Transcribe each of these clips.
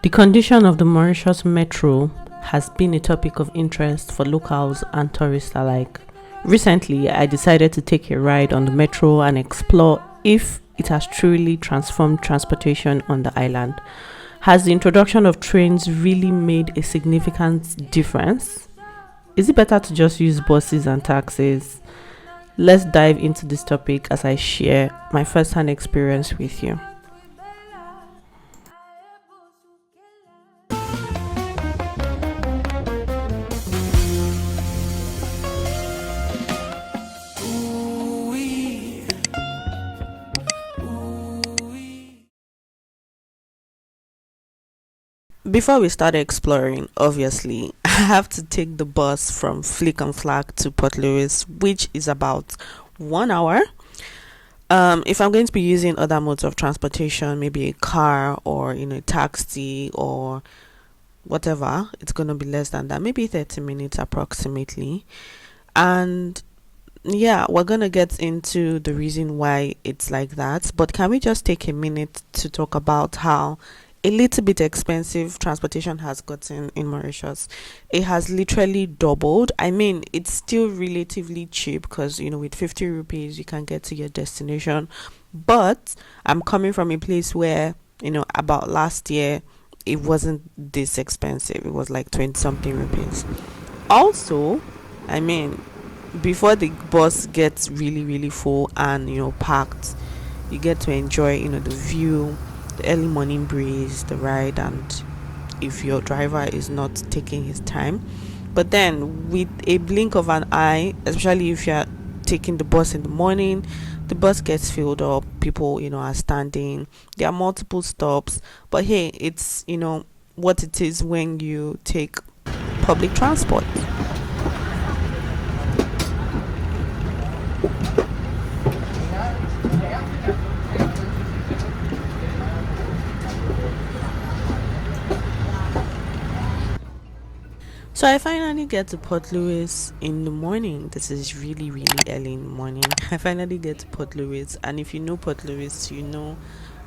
The condition of the Mauritius Metro has been a topic of interest for locals and tourists alike. Recently, I decided to take a ride on the metro and explore if it has truly transformed transportation on the island. Has the introduction of trains really made a significant difference? Is it better to just use buses and taxis? Let's dive into this topic as I share my first-hand experience with you. Before we start exploring, obviously, I have to take the bus from Flick and Flag to Port Louis, which is about 1 hour. If I'm going to be using other modes of transportation, maybe a car or a taxi or whatever, it's going to be less than that, maybe 30 minutes approximately. And yeah, we're going to get into the reason why it's like that. But can we just take a minute to talk about how a little bit expensive transportation has gotten in Mauritius? It has literally doubled. I mean, it's still relatively cheap because, with 50 rupees, you can get to your destination. But I'm coming from a place where, about last year, it wasn't this expensive. It was like 20 something rupees. Also, I mean, before the bus gets really, really full and, packed, you get to enjoy, the view, the early morning breeze, the ride, and if your driver is not taking his time. But then with a blink of an eye, especially if you're taking the bus in the morning, the bus gets filled up, people are standing, there are multiple stops. But hey, it's what it is when you take public transport. So I finally get to Port Louis in the morning. This is really, really early in the morning. I finally get to Port Louis, and if you know Port Louis, you know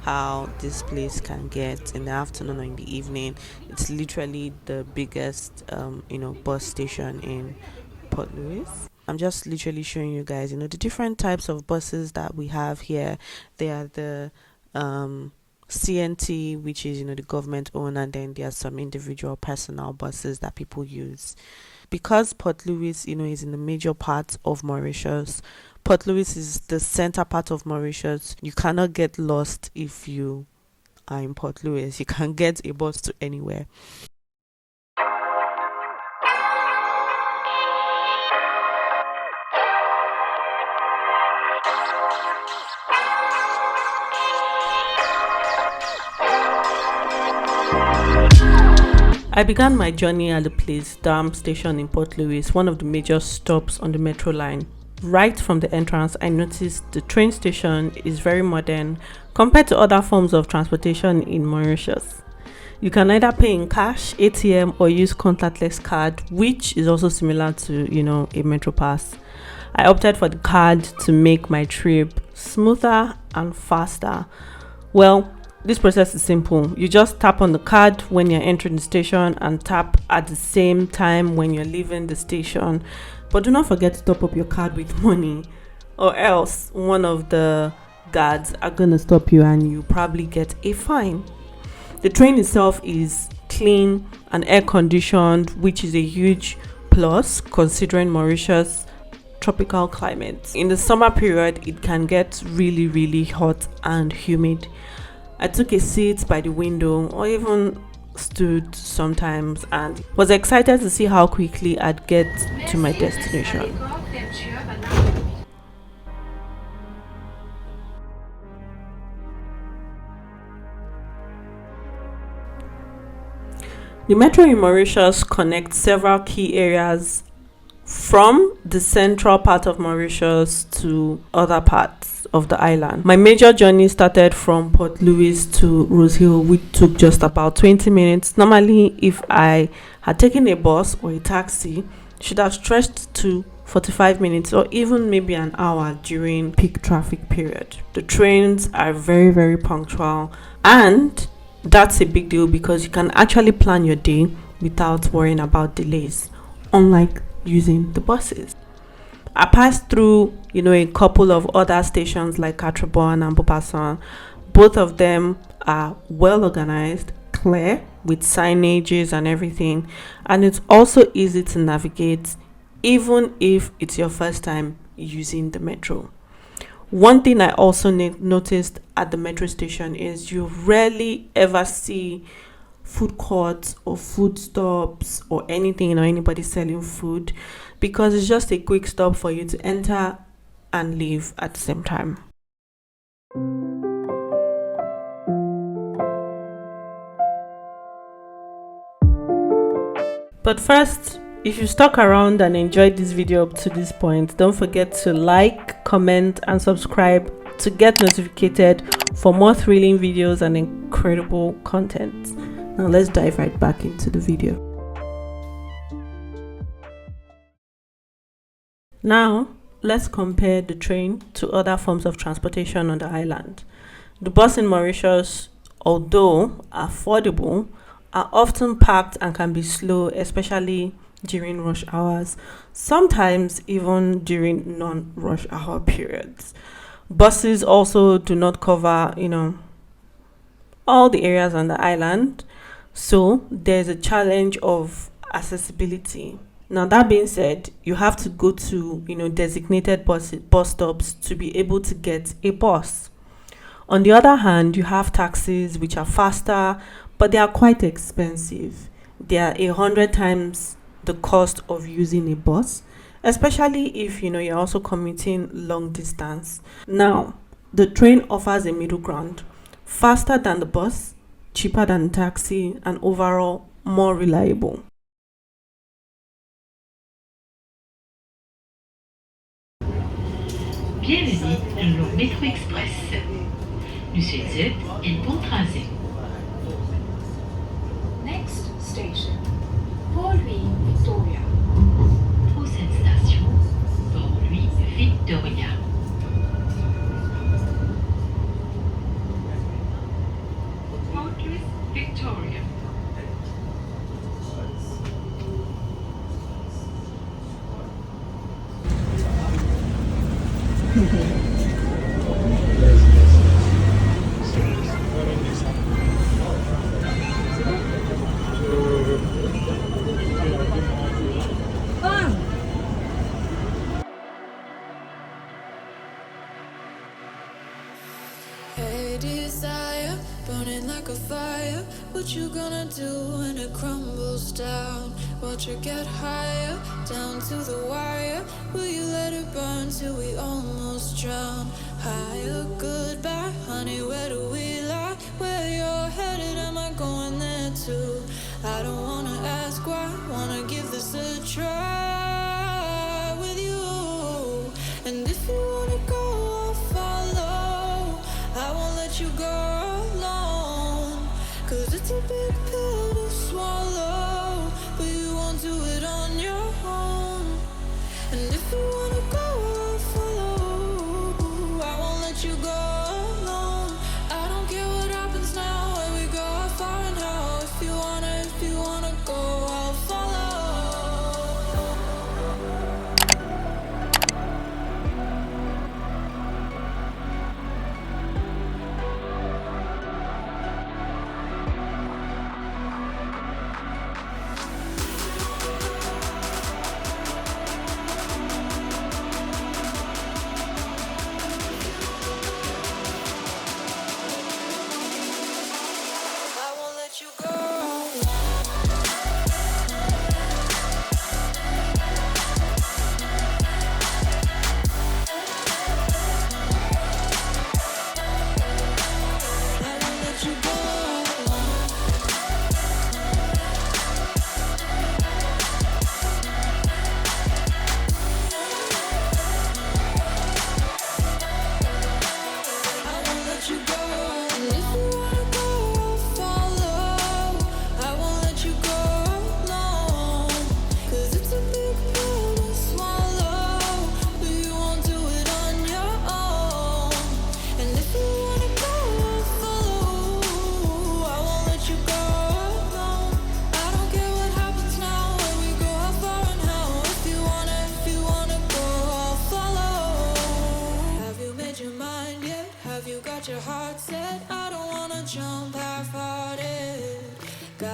how this place can get in the afternoon or in the evening. It's literally the biggest, bus station in Port Louis. I'm just literally showing you guys, the different types of buses that we have here. They are the CNT, which is the government owned, and then there are some individual personal buses that people use. Because Port Louis is in the major part of Mauritius. Port Louis is the center part of Mauritius. You cannot get lost if you are in Port Louis. You can get a bus to anywhere. I began my journey at the Place Dam station in Port Louis, one of the major stops on the metro line. Right from the entrance, I noticed the train station is very modern compared to other forms of transportation in Mauritius. You can either pay in cash, ATM, or use contactless card, which is also similar to, a metro pass. I opted for the card to make my trip smoother and faster. Well, this process is simple. You just tap on the card when you're entering the station and tap at the same time when you're leaving the station. But do not forget to top up your card with money, or else one of the guards are going to stop you and you probably get a fine. The train itself is clean and air conditioned, which is a huge plus considering Mauritius tropical climate. In the summer period, it can get really, really hot and humid. I took a seat by the window or even stood sometimes and was excited to see how quickly I'd get to my destination. The metro in Mauritius connects several key areas from the central part of Mauritius to other parts of the island. My major journey started from Port Louis to Rose Hill, which took just about 20 minutes. Normally, if I had taken a bus or a taxi, it should have stretched to 45 minutes, or even maybe an hour during peak traffic period. The trains are very, very punctual, and that's a big deal because you can actually plan your day without worrying about delays, unlike using the buses. I passed through, a couple of other stations like Katrabon and Bopasan. Both of them are well organized, clear, with signages and everything, and it's also easy to navigate even if it's your first time using the metro. One thing I also noticed at the metro station is you rarely ever see food courts or food stops or anything or anybody selling food, because it's just a quick stop for you to enter and leave at the same time. But first, if you stuck around and enjoyed this video up to this point, don't forget to like, comment, and subscribe to get notified for more thrilling videos and incredible content. Now let's dive right back into the video. Now, let's compare the train to other forms of transportation on the island. The bus in Mauritius, although affordable, are often packed and can be slow, especially during rush hours, sometimes even during non-rush hour periods. Buses also do not cover, all the areas on the island, so there's a challenge of accessibility. Now, that being said, you have to go to, designated bus stops to be able to get a bus. On the other hand, you have taxis which are faster, but they are quite expensive. They are 100 times the cost of using a bus, especially if you're also commuting long distance. Now, the train offers a middle ground, faster than the bus, cheaper than taxi, and overall more reliable. Bienvenue au Métro Express. Nu zit in Pont-Tracé. Next station, Port-Louis, Victoria. Prochaine station, Port-Louis, Victoria. Port-Louis, Victoria. Hey, desire, burning like a fire. What you gonna do when it crumbles down? Watch it get higher, down to the wire. Will you let it burn till we almost drown? Higher, goodbye, honey, where do we lie? Where you're headed, am I going there too? I don't wanna ask why, wanna give this a try with you. And if you wanna go, I'll follow. I won't let you go alone, 'cause it's a big pill to swallow, but you won't do it on your own. And if you wanna go, I'll follow. I won't let you go alone. I don't care what happens now, where we go, how far and how. If you wanna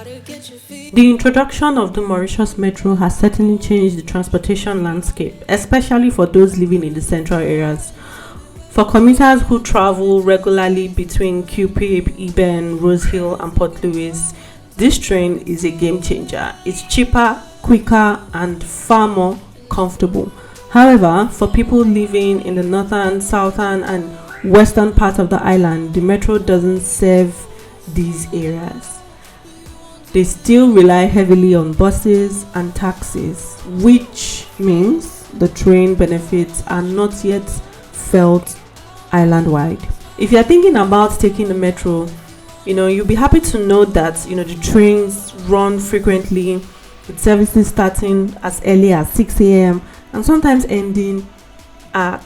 gotta get your feet. The introduction of the Mauritius Metro has certainly changed the transportation landscape, especially for those living in the central areas. For commuters who travel regularly between Cupid, Eben, Rose Hill, and Port Louis, this train is a game changer. It's cheaper, quicker, and far more comfortable. However, for people living in the northern, southern, and western part of the island, the metro doesn't serve these areas. They still rely heavily on buses and taxis, which means the train benefits are not yet felt island-wide. If you're thinking about taking the metro, you'll be happy to know that the trains run frequently, with services starting as early as 6 a.m. and sometimes ending at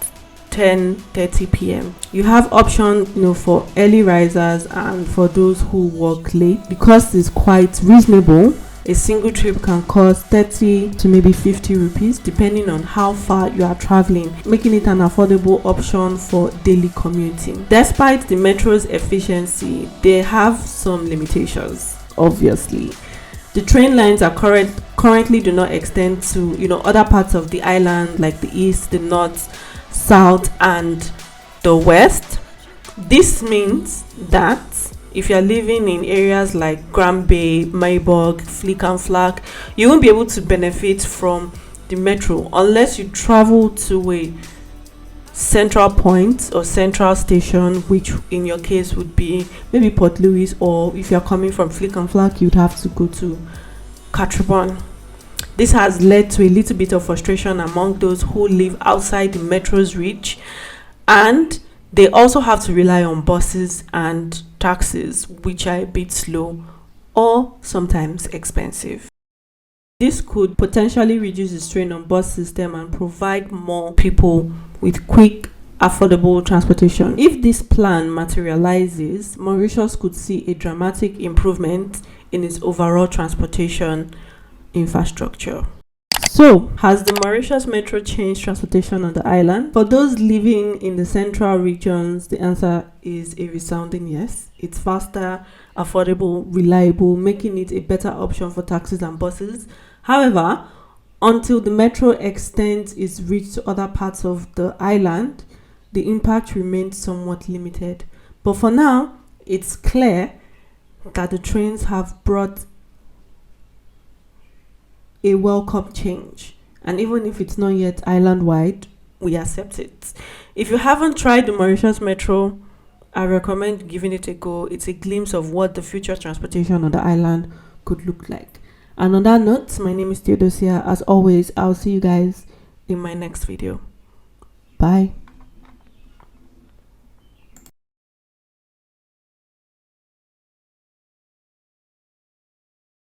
10:30 p.m. You have options, for early risers and for those who work late. The cost is quite reasonable. A single trip can cost 30 to maybe 50 rupees depending on how far you are traveling, making it an affordable option for daily commuting. Despite the metro's efficiency, they have some limitations, obviously. The train lines are currently do not extend to other parts of the island like the east, the north, south, and the west. This means that if you're living in areas like Grand Bay, Maybog, Flick and Flack, you won't be able to benefit from the metro unless you travel to a central point or central station, which in your case would be maybe Port Louis, or if you're coming from Flick and Flack, you'd have to go to Catribon. This has led to a little bit of frustration among those who live outside the metro's reach, and they also have to rely on buses and taxis, which are a bit slow or sometimes expensive. This could potentially reduce the strain on bus system and provide more people with quick, affordable transportation. If this plan materializes, Mauritius could see a dramatic improvement in its overall transportation infrastructure. So, has the Mauritius Metro changed transportation on the island? For those living in the central regions, the answer is a resounding yes. It's faster, affordable, reliable, making it a better option for taxis and buses. However, until the metro extends its reach to other parts of the island, the impact remains somewhat limited. But for now, it's clear that the trains have brought a welcome change, and even if it's not yet island-wide, we accept it. If you haven't tried the Mauritius Metro, I recommend giving it a go. It's a glimpse of what the future transportation on the island could look like. And on that note, my name is Theodosia. As always, I'll see you guys in my next video. Bye.